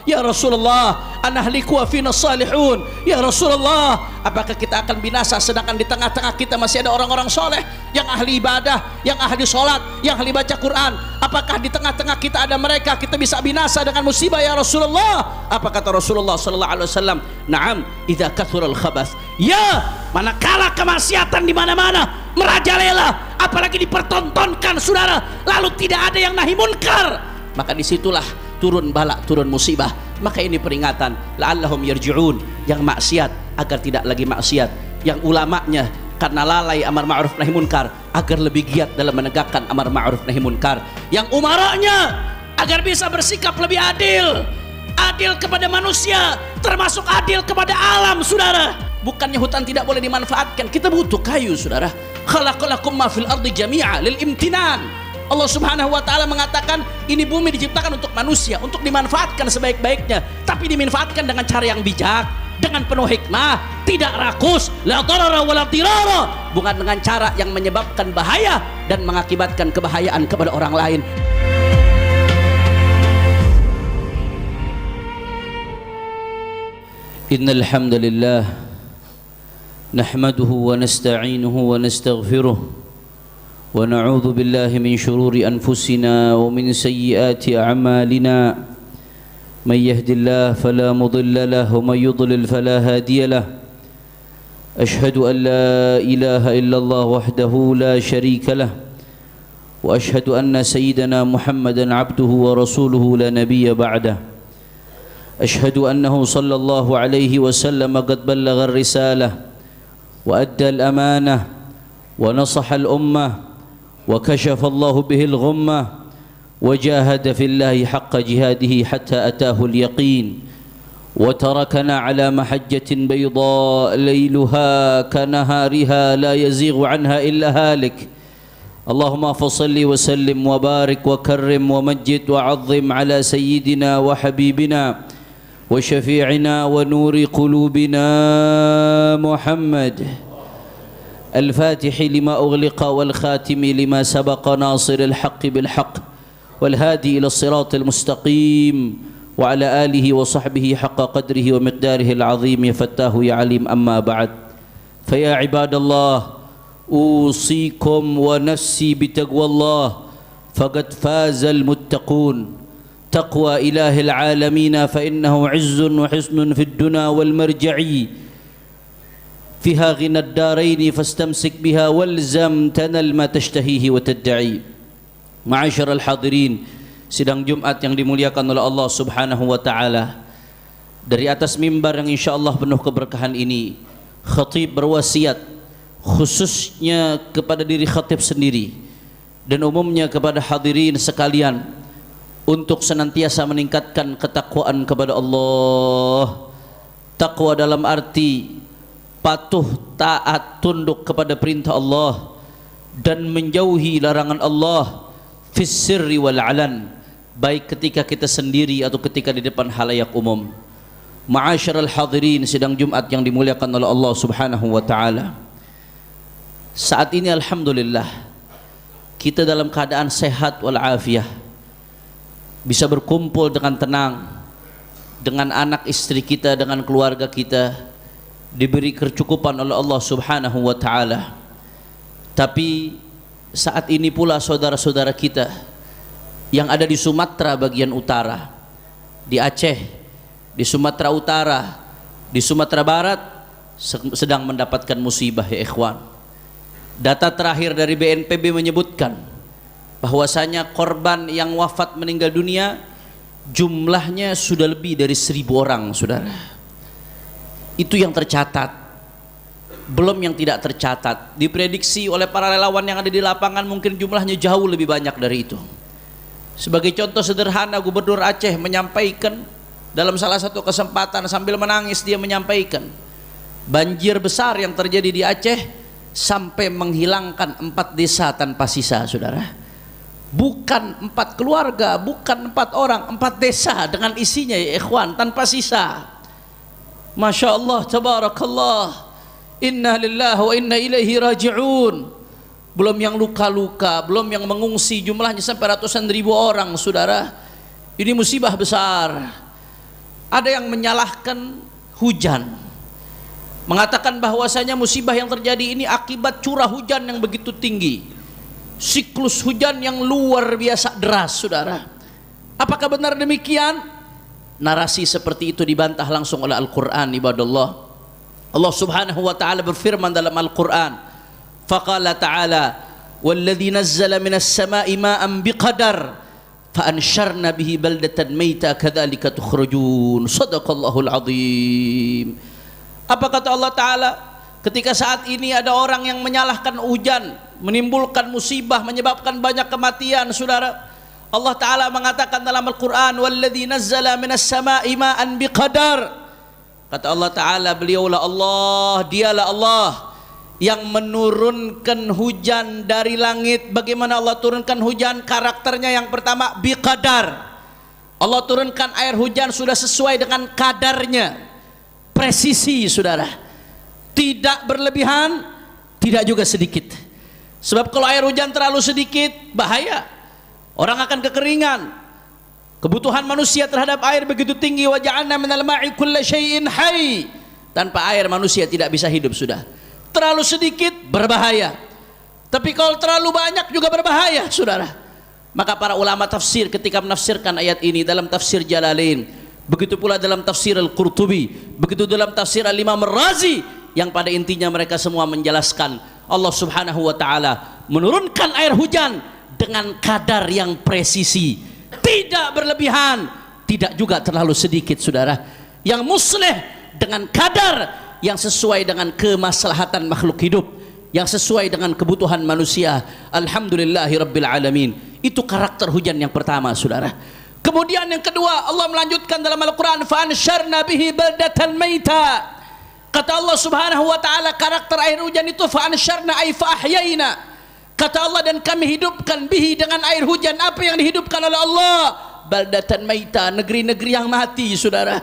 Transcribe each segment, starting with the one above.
Ya Rasulullah, anahliku wa fina salihun. Ya Rasulullah, apakah kita akan binasa sedangkan di tengah-tengah kita masih ada orang-orang soleh yang ahli ibadah, yang ahli sholat, yang ahli baca Quran? Apakah di tengah-tengah kita ada mereka, kita bisa binasa dengan musibah ya Rasulullah? Apa kata Rasulullah sallallahu alaihi wasallam? Naam, idza kathural khabath. Ya, manakala kemaksiatan di mana-mana merajalela, apalagi dipertontonkan saudara, lalu tidak ada yang nahi munkar, maka disitulah turun bala, turun musibah. Maka ini peringatan, la'allahum yarji'un, yang maksiat agar tidak lagi maksiat, yang ulamanya karena lalai amar ma'ruf nahi munkar agar lebih giat dalam menegakkan amar ma'ruf nahi munkar, yang umaranya agar bisa bersikap lebih adil, adil kepada manusia, termasuk adil kepada alam saudara. Bukannya hutan tidak boleh dimanfaatkan, kita butuh kayu saudara. Khalaqalakum ma fil ardi jami'a lil imtinan. Allah subhanahu wa ta'ala mengatakan ini bumi diciptakan untuk manusia, untuk dimanfaatkan sebaik-baiknya, tapi dimanfaatkan dengan cara yang bijak, dengan penuh hikmah, tidak rakus, la darara wa la dirara, bukan dengan cara yang menyebabkan bahaya dan mengakibatkan kebahayaan kepada orang lain. Innal hamdalillah nahmaduhu wa nasta'inuhu wa nastaghfiruh wa na'udzu billahi min shururi anfusina wa min sayyiati a'malina man yahdihillahu fala mudilla lahu wa man yudlil fala hadiya lahu ashhadu an la ilaha illallah wahdahu la sharika lahu wa ashhadu anna sayyidana Muhammadan abduhu wa rasuluhu la nabiyya ba'dahu ashhadu annahu sallallahu alaihi wasallam qad ballagha ar-risalah وأدى الأمانة ونصح الأمة وكشف الله به الغمة وجاهد في الله حق جهاده حتى أتاه اليقين وتركنا على محجة بيضاء ليلها كنهارها لا يزيغ عنها إلا هالك اللهم فصل وسلم وبارك وكرم ومجد وعظم على سيدنا وحبيبنا وشفيعنا ونور قلوبنا محمد الفاتح لما أغلق والخاتم لما سبق ناصر الحق بالحق والهادي إلى الصراط المستقيم وعلى آله وصحبه حق قدره ومقداره العظيم فتاه يا عليم. أما بعد فيا عباد الله أوصيكم ونفسي بتقوى الله فقد فاز المتقون تقوى إله العالمين فإنه عز وحصن في الدنا والمرجعي فيها غنى الدارين فاستمسك بها والزم تنل ما تشتهيه وتدعي. Ma'asyiral hadirin, sidang Jumat yang dimuliakan oleh Allah subhanahu wa ta'ala, dari atas mimbar yang insyaallah penuh keberkahan ini, khatib berwasiat khususnya kepada diri khatib sendiri dan umumnya kepada hadirin sekalian untuk senantiasa meningkatkan ketakwaan kepada Allah. Takwa dalam arti patuh, taat, tunduk kepada perintah Allah dan menjauhi larangan Allah fis sirri wal alan, baik ketika kita sendiri atau ketika di depan halayak umum. Ma'asyiral hadirin sidang Jumat yang dimuliakan oleh Allah subhanahu wa ta'ala, saat ini alhamdulillah kita dalam keadaan sehat walafiat, bisa berkumpul dengan tenang dengan anak istri kita, dengan keluarga kita, diberi kecukupan oleh Allah subhanahu wa ta'ala. Tapi saat ini pula saudara-saudara kita yang ada di Sumatera bagian utara, di Aceh, di Sumatera Utara, di Sumatera Barat sedang mendapatkan musibah ya ikhwan. Data terakhir dari BNPB menyebutkan bahwasanya korban yang wafat meninggal dunia jumlahnya sudah lebih dari 1000 orang saudara. Itu yang tercatat, belum yang tidak tercatat. Diprediksi oleh para relawan yang ada di lapangan mungkin jumlahnya jauh lebih banyak dari itu. Sebagai contoh sederhana, Gubernur Aceh menyampaikan dalam salah satu kesempatan sambil menangis, dia menyampaikan banjir besar yang terjadi di Aceh sampai menghilangkan 4 desa tanpa sisa saudara. Bukan 4 keluarga, bukan 4 orang, 4 desa dengan isinya ya ikhwan, tanpa sisa. Masya Allah, tabarakallah, inna lillahi wa inna ilaihi raji'un. Belum yang luka-luka, belum yang mengungsi, jumlahnya sampai ratusan ribu orang saudara. Ini musibah besar. Ada yang menyalahkan hujan, mengatakan bahwasanya musibah yang terjadi ini akibat curah hujan yang begitu tinggi, siklus hujan yang luar biasa deras, saudara. Apakah benar demikian? Narasi seperti itu dibantah langsung oleh Al-Quran, ibadallah. Allah subhanahu wa ta'ala berfirman dalam Al-Quran, faqala ta'ala walladhi nazzala minas sama'i ma'an biqadar fa'ansharna bihi baldatan mayta kadzalika tukhrajun. Shadaqallahul azim. Apa kata Allah Ta'ala? Ketika saat ini ada orang yang menyalahkan hujan, menimbulkan musibah, menyebabkan banyak kematian, saudara, Allah Ta'ala mengatakan dalam Al-Quran, walladzi nazzala minas sama'i ma'an biqadar. Kata Allah Ta'ala, beliaulah Allah, dialah Allah yang menurunkan hujan dari langit. Bagaimana Allah turunkan hujan? Karakternya yang pertama biqadar. Allah turunkan air hujan sudah sesuai dengan kadarnya, presisi, saudara, tidak berlebihan, tidak juga sedikit. Sebab kalau air hujan terlalu sedikit, bahaya, orang akan kekeringan. Kebutuhan manusia terhadap air begitu tinggi. Wa ja'alna minal ma'i kulla syai'in hayy. Tanpa air manusia tidak bisa hidup, sudah. Terlalu sedikit berbahaya, tapi kalau terlalu banyak juga berbahaya, saudara. Maka para ulama tafsir ketika menafsirkan ayat ini dalam tafsir Jalalain, begitu pula dalam tafsir Al-Qurtubi, begitu dalam tafsir Al-Imam Ar-Razi, yang pada intinya mereka semua menjelaskan Allah subhanahu wa ta'ala menurunkan air hujan dengan kadar yang presisi, tidak berlebihan, tidak juga terlalu sedikit, saudara, yang muslih, dengan kadar yang sesuai dengan kemaslahatan makhluk hidup, yang sesuai dengan kebutuhan manusia. Alhamdulillahi rabbil alamin. Itu karakter hujan yang pertama, saudara. Kemudian yang kedua, Allah melanjutkan dalam Al-Quran, fa'ansharna bihi baldatan maita. Kata Allah subhanahu wa ta'ala, karakter air hujan itu fa'ansharna ay fa'ahyayna. Kata Allah, dan kami hidupkan bihi, dengan air hujan. Apa yang dihidupkan oleh Allah? Baldatan maita, negeri-negeri yang mati, saudara.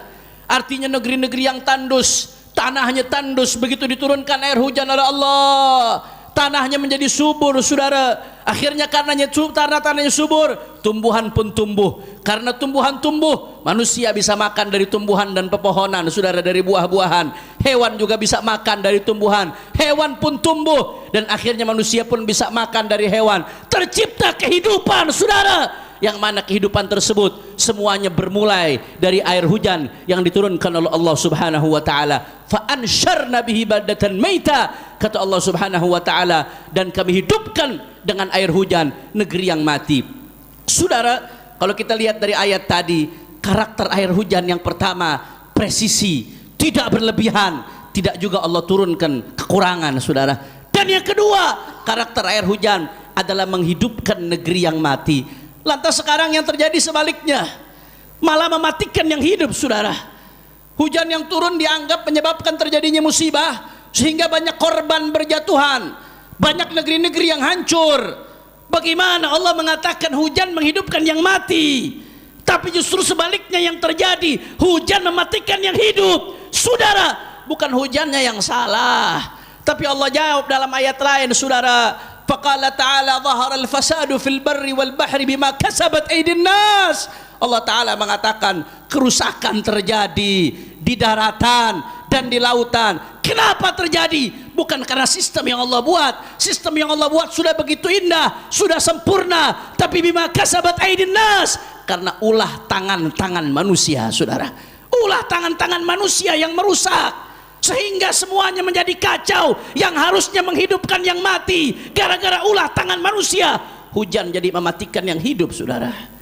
Artinya negeri-negeri yang tandus, tanahnya tandus. Begitu diturunkan air hujan oleh Allah, tanahnya menjadi subur, saudara. Akhirnya karenanya tanahnya subur, tumbuhan pun tumbuh. Karena tumbuhan tumbuh, manusia bisa makan dari tumbuhan dan pepohonan, saudara, dari buah-buahan. Hewan juga bisa makan dari tumbuhan, hewan pun tumbuh, dan akhirnya manusia pun bisa makan dari hewan. Tercipta kehidupan, saudara, yang mana kehidupan tersebut semuanya bermulai dari air hujan yang diturunkan oleh Allah subhanahu wa ta'ala. Fa'ansharna bihi baldatan maita. Kata Allah subhanahu wa ta'ala, dan kami hidupkan dengan air hujan negeri yang mati. Saudara, kalau kita lihat dari ayat tadi, karakter air hujan yang pertama presisi, tidak berlebihan, tidak juga Allah turunkan kekurangan, saudara. Dan yang kedua, karakter air hujan adalah menghidupkan negeri yang mati. Lantas sekarang yang terjadi sebaliknya, malah mematikan yang hidup, saudara. Hujan yang turun dianggap menyebabkan terjadinya musibah, sehingga banyak korban berjatuhan, banyak negeri-negeri yang hancur. Bagaimana Allah mengatakan hujan menghidupkan yang mati, tapi justru sebaliknya yang terjadi, hujan mematikan yang hidup. Saudara, bukan hujannya yang salah, tapi Allah jawab dalam ayat lain, saudara. Faqala ta'ala dhahara al-fasadu fil barri wal bahri bima kasabat aydin nas. Allah Ta'ala mengatakan kerusakan terjadi di daratan dan di lautan. Kenapa terjadi? Bukan karena sistem yang Allah buat. Sistem yang Allah buat sudah begitu indah, sudah sempurna, tapi bima kasabat aydin nas, karena ulah tangan-tangan manusia, saudara. Ulah tangan-tangan manusia yang merusak, sehingga semuanya menjadi kacau. Yang harusnya menghidupkan yang mati, gara-gara ulah tangan manusia, hujan jadi mematikan yang hidup, saudara.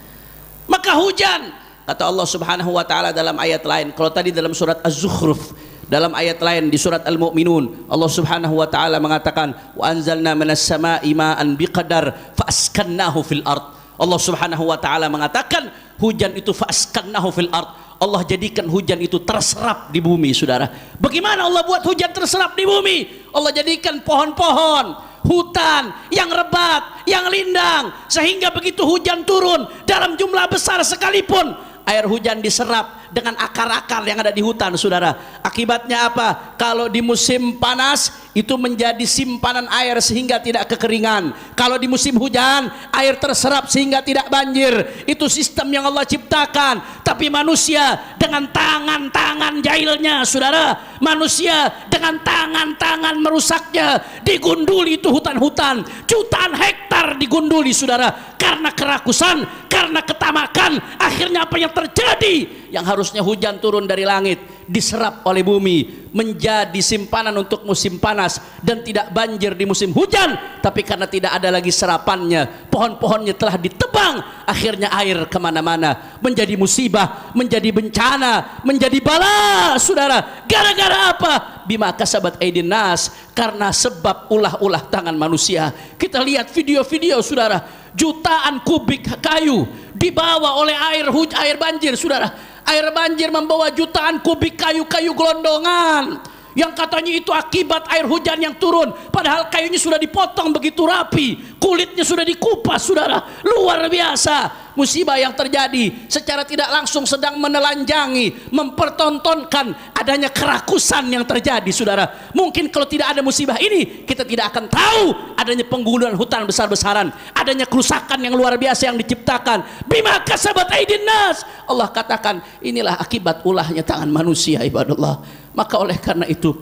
Maka hujan, kata Allah subhanahu wa ta'ala dalam ayat lain, kalau tadi dalam surat Az-Zukhruf, dalam ayat lain di surat Al-Mu'minun, Allah subhanahu wa ta'ala mengatakan, wa anzalna minas sama'i ma'an biqadar fa'askannahu fil ard. Allah subhanahu wa ta'ala mengatakan hujan itu fa'askannahu fil ard, Allah jadikan hujan itu terserap di bumi, saudara. Bagaimana Allah buat hujan terserap di bumi? Allah jadikan pohon-pohon, hutan yang rebat, yang lindang, sehingga begitu hujan turun dalam jumlah besar sekalipun, air hujan diserap dengan akar-akar yang ada di hutan, saudara. Akibatnya apa? Kalau di musim panas itu menjadi simpanan air sehingga tidak kekeringan. Kalau di musim hujan air terserap sehingga tidak banjir. Itu sistem yang Allah ciptakan. Tapi manusia dengan tangan-tangan jahilnya, saudara, manusia dengan tangan-tangan merusaknya, digunduli itu hutan-hutan, jutaan hektar digunduli, saudara, karena kerakusan, karena ketamakan. Akhirnya apa yang terjadi? Yang harusnya hujan turun dari langit diserap oleh bumi menjadi simpanan untuk musim panas dan tidak banjir di musim hujan. Tapi karena tidak ada lagi serapannya, pohon-pohonnya telah ditebang, akhirnya air kemana-mana, menjadi musibah, menjadi bencana, menjadi bala, saudara. Gara-gara apa? Bima kasabat aydin nas, karena sebab ulah-ulah tangan manusia. Kita lihat video-video, saudara, jutaan kubik kayu dibawa oleh air banjir, saudara. Air banjir membawa jutaan kubik kayu-kayu gelondongan yang katanya itu akibat air hujan yang turun, padahal kayunya sudah dipotong begitu rapi, kulitnya sudah dikupas, saudara. Luar biasa musibah yang terjadi secara tidak langsung sedang menelanjangi, mempertontonkan adanya kerakusan yang terjadi, saudara. Mungkin kalau tidak ada musibah ini, kita tidak akan tahu adanya penggundulan hutan besar-besaran, adanya kerusakan yang luar biasa yang diciptakan. Bima kasabat aydin nas, Allah katakan inilah akibat ulahnya tangan manusia, ibadallah. Maka oleh karena itu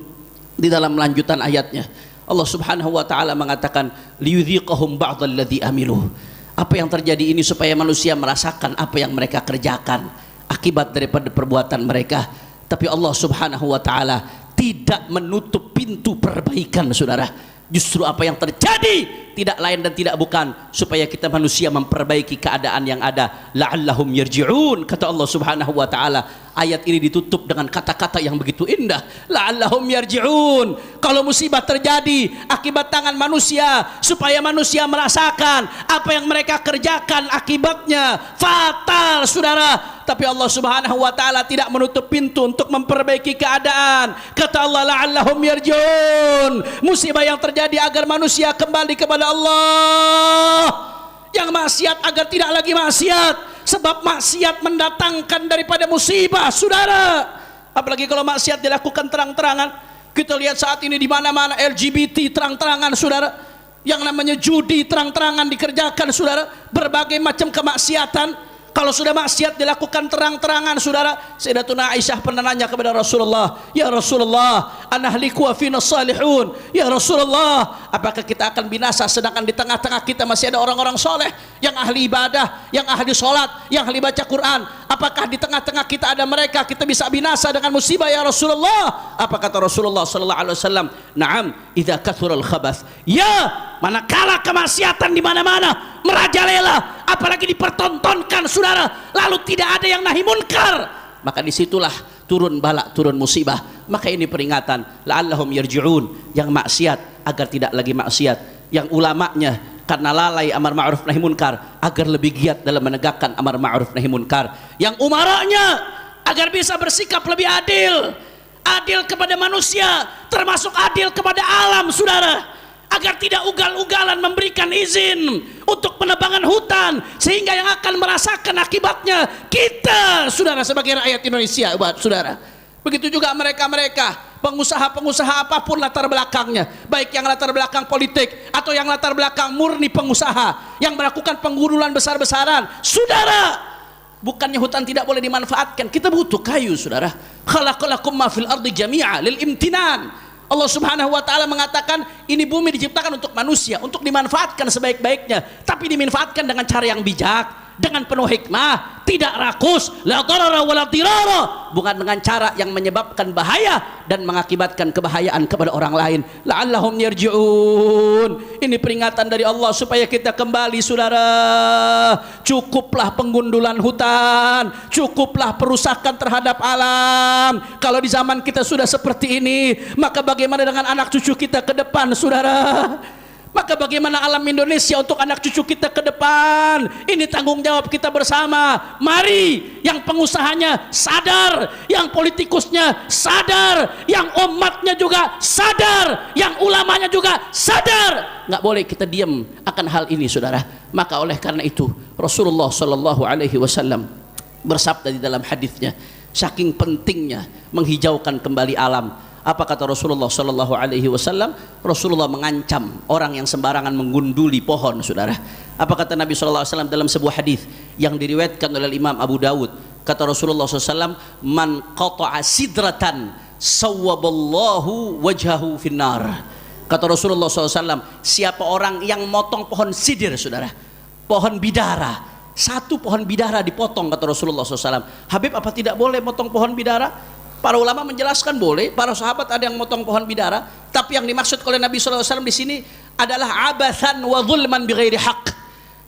di dalam lanjutan ayatnya Allah Subhanahu wa taala mengatakan liyudhiqahum ba'dalladzi amilu. Apa yang terjadi ini supaya manusia merasakan apa yang mereka kerjakan akibat daripada perbuatan mereka. Tapi Allah Subhanahu wa taala tidak menutup pintu perbaikan, saudara. Justru apa yang terjadi tidak lain dan tidak bukan supaya kita manusia memperbaiki keadaan yang ada. La'allahum yarji'un, kata Allah Subhanahu wa taala. Ayat ini ditutup dengan kata-kata yang begitu indah, la'allahum yarji'un. Kalau musibah terjadi akibat tangan manusia, supaya manusia merasakan apa yang mereka kerjakan akibatnya fatal, saudara. Tapi Allah Subhanahu wa taala tidak menutup pintu untuk memperbaiki keadaan. Kata Allah, la'allahum yarji'un. Musibah yang terjadi agar manusia kembali kepada Allah, yang maksiat agar tidak lagi maksiat. Sebab maksiat mendatangkan daripada musibah, saudara. Apalagi kalau maksiat dilakukan terang-terangan. Kita lihat saat ini di mana-mana LGBT terang-terangan, saudara. Yang namanya judi terang-terangan dikerjakan, saudara. Berbagai macam kemaksiatan. Kalau sudah maksiat dilakukan terang-terangan, saudara. Sayyidatuna Aisyah pernah nanya kepada Rasulullah, ya Rasulullah, anahliku wa fina salihun. Ya Rasulullah, apakah kita akan binasa sedangkan di tengah-tengah kita masih ada orang-orang soleh, yang ahli ibadah, yang ahli sholat, yang ahli baca Quran? Apakah di tengah-tengah kita ada mereka, kita bisa binasa dengan musibah, ya Rasulullah? Apa kata Rasulullah sallallahu alaihi wasallam? Na'am, idza kathural khabath. Ya, manakala kemaksiatan di mana-mana merajalela, apalagi dipertontonkan, saudara, lalu tidak ada yang nahi munkar, maka disitulah turun bala, turun musibah. Maka ini peringatan, la'allahum yarji'un, yang maksiat agar tidak lagi maksiat, yang ulamanya karena lalai amar ma'ruf nahi munkar agar lebih giat dalam menegakkan amar ma'ruf nahi munkar, yang umaranya agar bisa bersikap lebih adil, adil kepada manusia, termasuk adil kepada alam, saudara, agar tidak ugal-ugalan memberikan izin untuk penebangan hutan, sehingga yang akan merasakan akibatnya kita, saudara, sebagai rakyat Indonesia, saudara. Begitu juga mereka-mereka pengusaha-pengusaha apapun latar belakangnya, baik yang latar belakang politik atau yang latar belakang murni pengusaha yang melakukan penggundulan besar-besaran, saudara. Bukannya hutan tidak boleh dimanfaatkan, kita butuh kayu, saudara. Khalaqalakum ma fil ardi jami'a lil imtinan. Allah Subhanahu wa taala mengatakan ini bumi diciptakan untuk manusia, untuk dimanfaatkan sebaik-baiknya, tapi dimanfaatkan dengan cara yang bijak, dengan penuh hikmah, tidak rakus, la darara wa la dirara, bukan dengan cara yang menyebabkan bahaya dan mengakibatkan kebahayaan kepada orang lain. La'allahum yarji'un. Ini peringatan dari Allah supaya kita kembali, saudara. Cukuplah penggundulan hutan, cukuplah perusakan terhadap alam. Kalau di zaman kita sudah seperti ini, maka bagaimana dengan anak cucu kita ke depan, saudara? Maka bagaimana alam Indonesia untuk anak cucu kita ke depan? Ini tanggung jawab kita bersama. Mari yang pengusahanya sadar, yang politikusnya sadar, yang umatnya juga sadar, yang ulamanya juga sadar. Nggak boleh kita diam akan hal ini, saudara. Maka oleh karena itu Rasulullah sallallahu alaihi wasallam bersabda di dalam hadisnya, saking pentingnya menghijaukan kembali alam. Apa kata Rasulullah sallallahu alaihi wasallam? Rasulullah mengancam orang yang sembarangan menggunduli pohon, saudara. Apa kata Nabi sallallahu alaihi wasallam dalam sebuah hadis yang diriwayatkan oleh Imam Abu Dawud? Kata Rasulullah SAW, man qata'a sidratan sawwaballahu wajhahu finnar. Kata Rasulullah SAW, siapa orang yang motong pohon sidir, saudara, pohon bidara, satu pohon bidara dipotong, kata Rasulullah SAW. Habib, apa tidak boleh motong pohon bidara? Para ulama menjelaskan boleh, para sahabat ada yang motong pohon bidara, tapi yang dimaksud oleh Nabi SAW di sini adalah abathan wa zulman bighairi haq.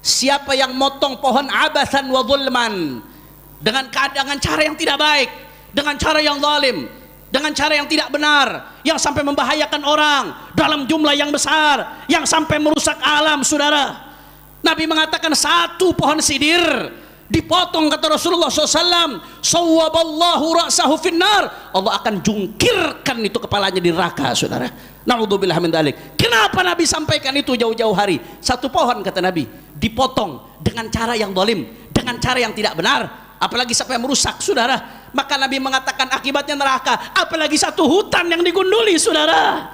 Siapa yang motong pohon abathan wa zulman, dengan cara yang tidak baik, dengan cara yang zalim, dengan cara yang tidak benar, yang sampai membahayakan orang dalam jumlah yang besar, yang sampai merusak alam, saudara. Nabi mengatakan satu pohon sidir dipotong, kata Rasulullah SAW, sawwaballahu ra'sahu finnar, Allah akan jungkirkan itu kepalanya di neraka, saudara. Na'udzubillah min dzalik. Kenapa Nabi sampaikan itu jauh-jauh hari? Satu pohon, kata Nabi, dipotong dengan cara yang zalim, dengan cara yang tidak benar, apalagi sampai merusak, saudara. Maka Nabi mengatakan akibatnya neraka, apalagi satu hutan yang digunduli, saudara.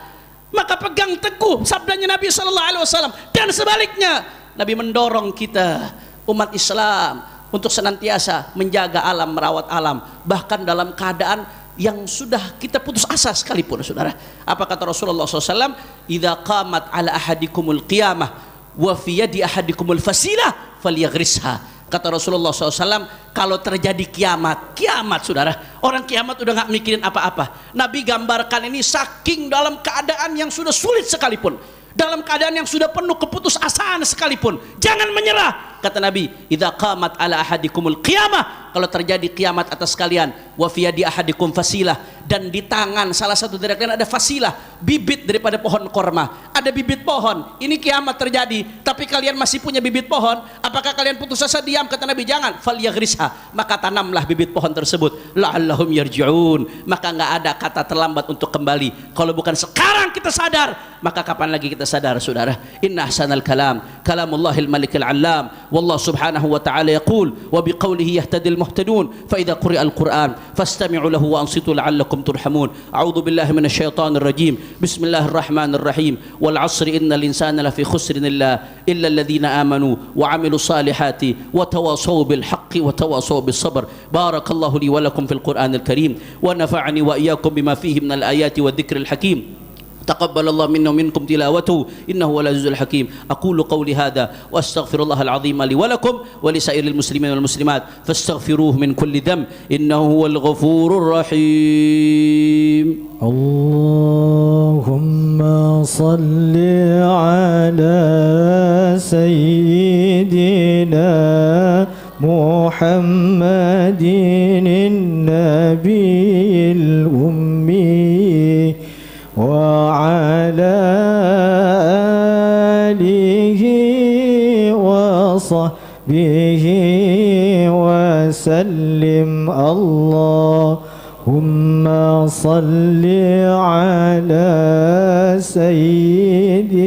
Maka pegang teguh sabdanya Nabi sallallahu alaihi wasallam. Dan sebaliknya, Nabi mendorong kita umat Islam untuk senantiasa menjaga alam, merawat alam, bahkan dalam keadaan yang sudah kita putus asa sekalipun, saudara. Apa kata Rasulullah SAW? Idza qamat ala ahadikumul qiyamah wa fi yadi ahadikumul fasilah falyaghrisha. Kata Rasulullah SAW, kalau terjadi kiamat, saudara, orang kiamat udah gak mikirin apa-apa. Nabi gambarkan ini saking dalam keadaan yang sudah sulit sekalipun, dalam keadaan yang sudah penuh keputusasaan sekalipun, jangan menyerah. Kata Nabi, idza qamat ala ahadikumul qiyamah, kalau terjadi kiamat atas kalian, wa fi yadi ahadikum fasilah, dan di tangan salah satu dari kalian ada fasilah, bibit daripada pohon korma. Ada bibit pohon, ini kiamat terjadi, tapi kalian masih punya bibit pohon. Apakah kalian putus asa diam? Kata Nabi, jangan. Falyaghrisha, maka tanamlah bibit pohon tersebut, la'allahum yarji'un, maka nggak ada kata terlambat untuk kembali. Kalau bukan sekarang kita sadar, maka kapan lagi kita sadar, saudara? Inna ahsanal kalam kalamullahil malikil allam, wallahu subhanahu wa ta'ala yaqul wa biqaulihi yahtadil muhtadun fa idza quri'al quran fastami'u lahu wa ansitu la'allakum turhamun. A'udzu billahi minasyaitonir rajim. Bismillahirrahmanirrahim. Wal 'ashri innal insana lafi khusrin illa alladhina amanu wa 'amilus salihati wa tawasaw bil haqqi wa tawasaw bis sabr. Barakallahu li wa lakum fil Qur'anil karim wa nafa'ani wa iyyakum bima fihi minal ayati wa dhikril hakim. تقبل الله منا ومنكم تلاوته إنه هو العزيز الحكيم. أقول قولي هذا وأستغفر الله العظيم لي ولكم ولسائر المسلمين والمسلمات فاستغفروه من كل ذنب إنه هو الغفور الرحيم. اللهم صل على سيدنا محمد النبي الأمي وعلى آله وصحبه وسلم. اللهم صل على سيدنا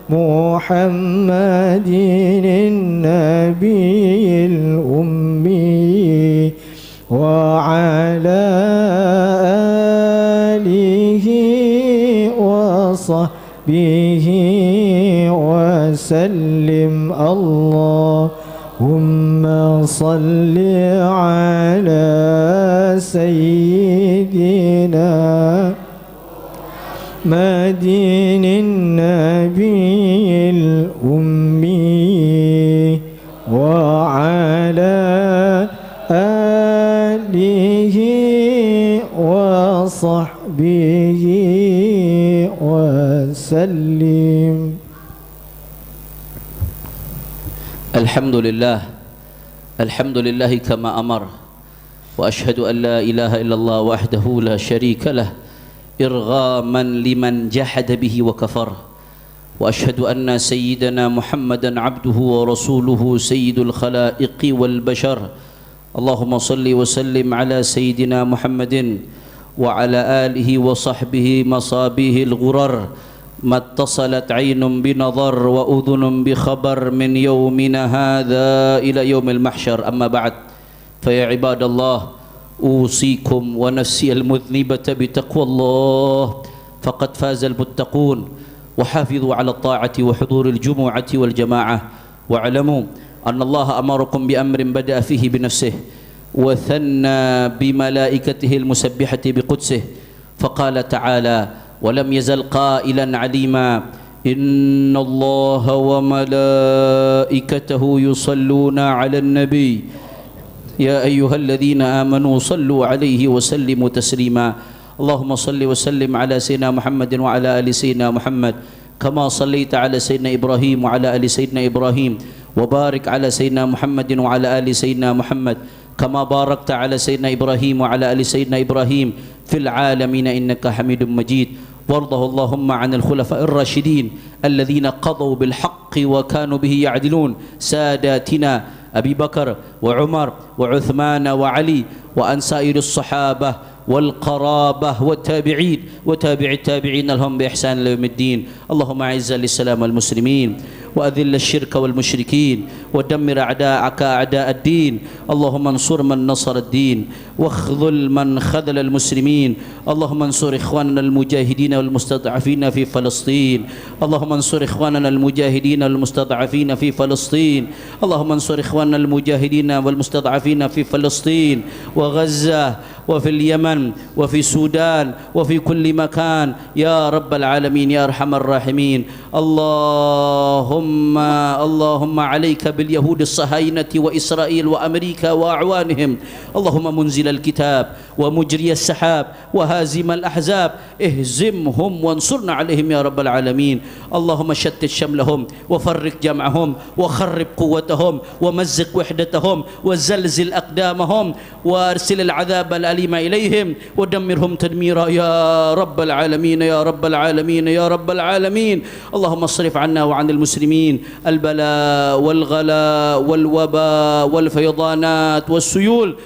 محمد النبي الأمي وعلى وصحبه وسلم. اللهم صل على سيدنا محمد النبي الأمي وعلى آله وصحبه وسلم. الحمد لله كما أمر وأشهد أن لا إله إلا الله وحده لا شريك له إرغاما لمن جحد به وكفر وأشهد أن سيدنا محمدا عبده ورسوله سيد الخلائق والبشر. اللهم صل وسلم على سيدنا محمد وعلى آله وصحبه مصابيه الغرر ما اتصلت عين بنظر وأذن بخبر من يومنا هذا إلى يوم المحشر. أما بعد، فيا عباد الله أوصيكم ونفسي المذنبة بتقوى الله فقد فاز المتقون وحافظوا على الطاعة وحضور الجمعة والجماعة واعلموا أن الله أمركم بأمر بدأ فيه بنفسه وثنى بملائكته المسبحة بقدسه فقال تعالى ولم يزل قائلا عليما إن الله وملائكته يصلون على النبي يا أيها الذين آمنوا صلوا عليه وسلموا تسليما اللهم صل وسلم على سيدنا محمد وعلى آل سيدنا محمد كما صليت على سيدنا إبراهيم وعلى آل سيدنا إبراهيم وبارك على سيدنا محمد وعلى آل سيدنا محمد كما باركت على سيدنا إبراهيم وعلى آل سيدنا إبراهيم في العالمين إنك حميد مجيد وارضه اللهم عن الخلفاء الراشدين الذين قضوا بالحق وكانوا به يعدلون ساداتنا أبي بكر وعمر وعثمان وعلي وأن سائر الصحابة والقرابة والتابعين وتابع التابعين لهم بإحسان إلى يوم الدين اللهم أعز الإسلام والمسلمين وأذل الشرك والمشركين ودمر أعداءك أعداء الدين اللهم انصر من نصر الدين واخذل من خذل المسلمين اللهم انصر إخواننا المجاهدين والمستضعفين في فلسطين اللهم انصر إخواننا المجاهدين والمستضعفين في فلسطين اللهم انصر إخواننا المجاهدين والمستضعفين في فلسطين وغزة وفي اليمن وفي السودان وفي كل مكان يا رب العالمين يا أرحم الراحمين اللهم عليك باليهود الصهاينة وإسرائيل وأمريكا وأعوانهم اللهم منزل الكتاب ومجري السحاب وهازم الأحزاب اهزمهم وانصرنا عليهم يا رب العالمين اللهم شتت شملهم وفرق جمعهم وخرب قوتهم ومزق وحدتهم وزلزل أقدامهم وارسل العذاب الأليم إليهم ودمرهم تدميرا يا رب العالمين يا رب العالمين يا رب العالمين اللهم اصرف عنا وعن المسلمين البلاء والغلاء والوباء والفيضانات والسيول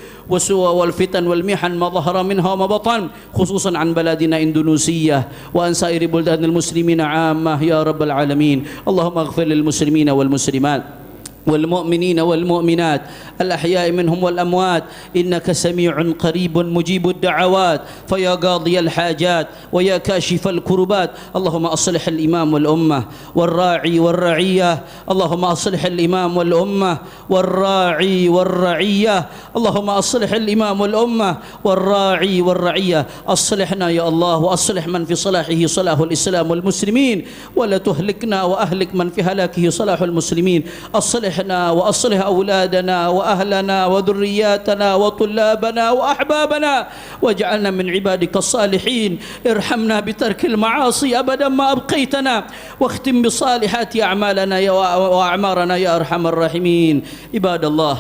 والفتن والمحن ما ظهر منها وما بطن خصوصا عن بلادنا إندونيسيا وعن سائر بلدان المسلمين عامة يا رب العالمين اللهم اغفر للمسلمين والمسلمات والمؤمنين والمؤمنات الأحياء منهم والأموات إنك سميع قريب مجيب الدعوات فيا قاضي الحاجات ويا كاشف الكربات اللهم أصلح الإمام والأمة والراعي والرعية اللهم أصلح الإمام والأمة والراعي والرعية اللهم أصلح الإمام والأمة والراعي والرعية أصلحنا يا الله وأصلح من في صلاحه صلاح الإسلام والمسلمين ولا تهلكنا وأهلك من في هلاكه صلاح المسلمين أصلحنا وأصلح أولادنا وأهلنا وذرياتنا وطلابنا وأحبابنا واجعلنا من عبادك الصالحين ارحمنا بترك المعاصي أبدا ما أبقيتنا واختم بصالحات أعمالنا وأعمارنا يا أرحم الراحمين عباد الله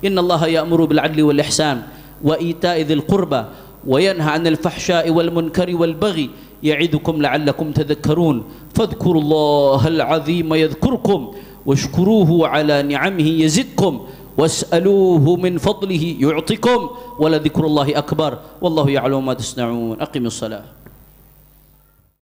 إن الله يأمر بالعدل والإحسان وإيتاء ذي القربى وينهى عن الفحشاء والمنكر والبغي يعظكم لعلكم تذكرون فاذكروا الله العظيم يذكركم واشكروه على نعمه يزدكم واسألوه من فضله يعطكم ولذكر الله أكبر والله يعلم ما تصنعون أقم الصلاة